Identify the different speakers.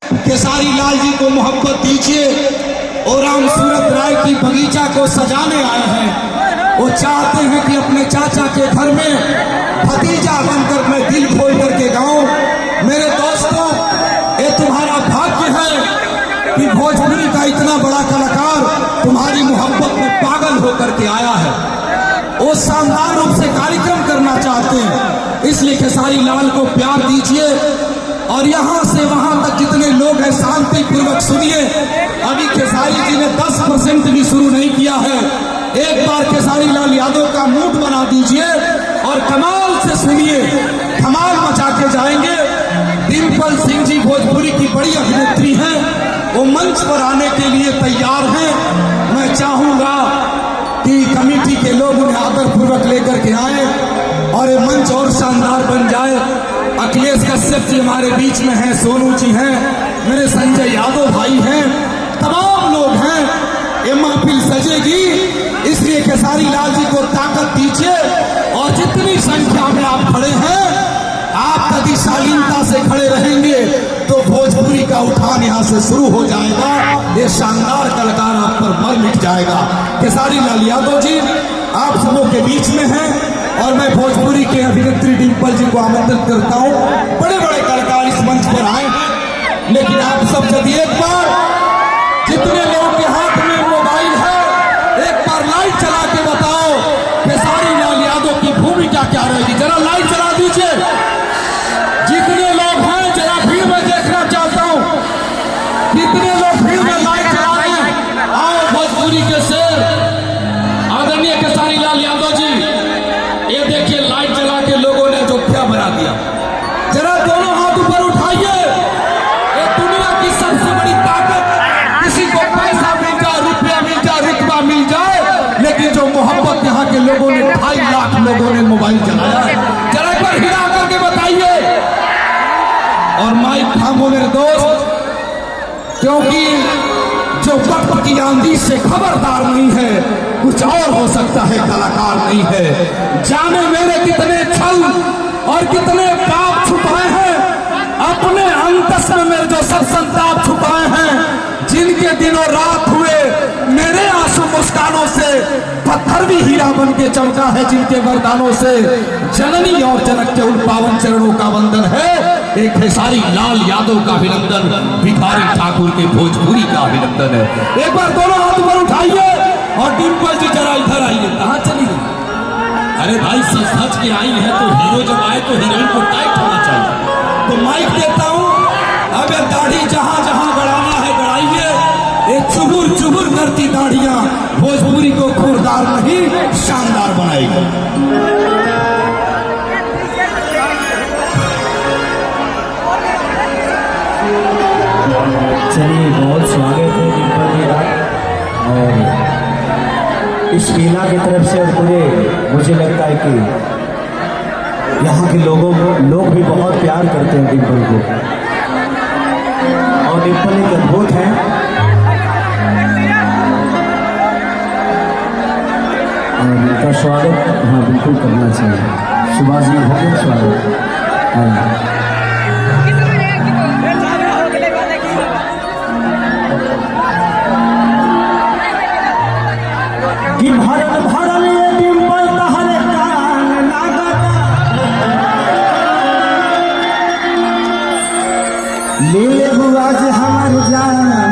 Speaker 1: खेसारी लाल जी को मोहब्बत दीजिए और राम सूरत राय की बगीचा को सजाने आए हैं। वो चाहते हैं कि अपने चाचा के घर में भतीजा बनकर मैं दिल खोल करके गाऊं। मेरे दोस्तों, ये तुम्हारा भाग्य है कि भोजपुरी का इतना बड़ा कलाकार तुम्हारी मोहब्बत में पागल होकर के आया है। वो शानदार रूप से कार्यक्रम करना चाहते हैं, इसलिए खेसारी लाल को प्यार दीजिए। और यहाँ से वहां तक जितने लोग हैं शांति पूर्वक सुनिए। अभी खेसारी जी ने 10% भी शुरू नहीं किया है। एक बार खेसारी लाल यादव का मूड बना दीजिए और कमाल से सुनिए, धमाल मचा के जाएंगे। डिम्पल सिंह जी भोजपुरी की बड़ी अभिनेत्री हैं, वो मंच पर आने के लिए तैयार हैं। मैं चाहूंगा कि कमेटी के लोग उन्हें आदरपूर्वक लेकर के आए और ये मंच और शानदार बन जाए। अखिलेश कश्यप जी हमारे बीच में हैं, सोनू जी हैं, मेरे संजय यादव भाई हैं, तमाम लोग हैं। ये महफिल सजेगी, इसलिए खेसारी लाल जी को ताकत दीजिए। और जितनी संख्या में आप खड़े हैं, आप यदि शालीनता से खड़े रहेंगे तो भोजपुरी का उठान यहाँ से शुरू हो जाएगा। ये शानदार कलाकार आप पर मर मिट जाएगा। खेसारी लाल यादव जी आप सबों के बीच में हैं और मैं भोजपुरी के अभिनेत्री डिम्पल जी को आमंत्रित करता हूं। बड़े बड़े कलाकार इस मंच पर आए हैं, लेकिन आप सब यदि एक बार, जितने लोगों के हाथ में मोबाइल है, एक बार लाइट चला के बताओ खेसारी लाल यादव की भूमिका क्या रहेगी। जरा लाइट चला दीजिए। जितने लोग हैं जरा भीड़ में देखना चाहता हूं, कितने लोग भीड़ में लाइट चला रहे हैं। आओ भोजपुरी के शेर आदरणीय खेसारी लाल यादव जी, ये देखिए लाइट जला के लोगों ने जो क्या बना दिया। जरा दोनों हाथ ऊपर उठाइए। ये दुनिया की सबसे बड़ी ताकत, किसी को पैसा मिल जाए, रुपया मिल जाए, रुतबा मिल जाए, लेकिन जो मोहब्बत यहाँ के लोगों ने 2.5 लाख लोगों ने मोबाइल चलाया है, जरा एक बार हिला करके बताइए। और माइक थामो मेरे दोस्त, क्योंकि जो वक्त की आंधी से खबरदार नहीं है, कुछ और हो सकता है, कलाकार नहीं है। जाने मेरे कितने छल और कितने पाप छुपाए हैं अपने अंतस में, मेरे जो सब संताप छुपाए हैं। जिनके दिनों रात हुए मेरे आंसू मुस्कानों से, पत्थर भी हीरा बन के चमका है जिनके वरदानों से। जननी और जनक के उन पावन चरणों का वंदन है। एक खेसारी लाल यादव का अभिनंदन, भिखारी ठाकुर के भोजपुरी का अभिनंदन है। एक बार दोनों हाथ ऊपर उठाइए। और डिम्पल जी जरा इधर आइए। कहाँ चली गई? अरे भाई सच के आई है तो हीरो जब आए तो हीरोइन को टाइट होना चाहिए। तो माइक देता हूँ। अब ये दाढ़ी जहां जहां गड़ाना है गड़ाइए। ये चुबुर चुबुर करती दाढ़ियां भोजपुरी को खुरदार नहीं शानदार बनाएगी।
Speaker 2: चलिए, बहुत स्वागत है डिम्पल जी का। और इस मेला की तरफ से और पूरे, मुझे लगता है कि यहाँ के लोग भी बहुत प्यार करते हैं डिम्पल को। और डिम्पल एक अद्भुत है। और इनका स्वागत हाँ बिल्कुल करना चाहिए। सुभाष जी बहुत स्वागत। कि भरल भरल ये डिम्पल तहरे कान लागता, ले आज हमार जान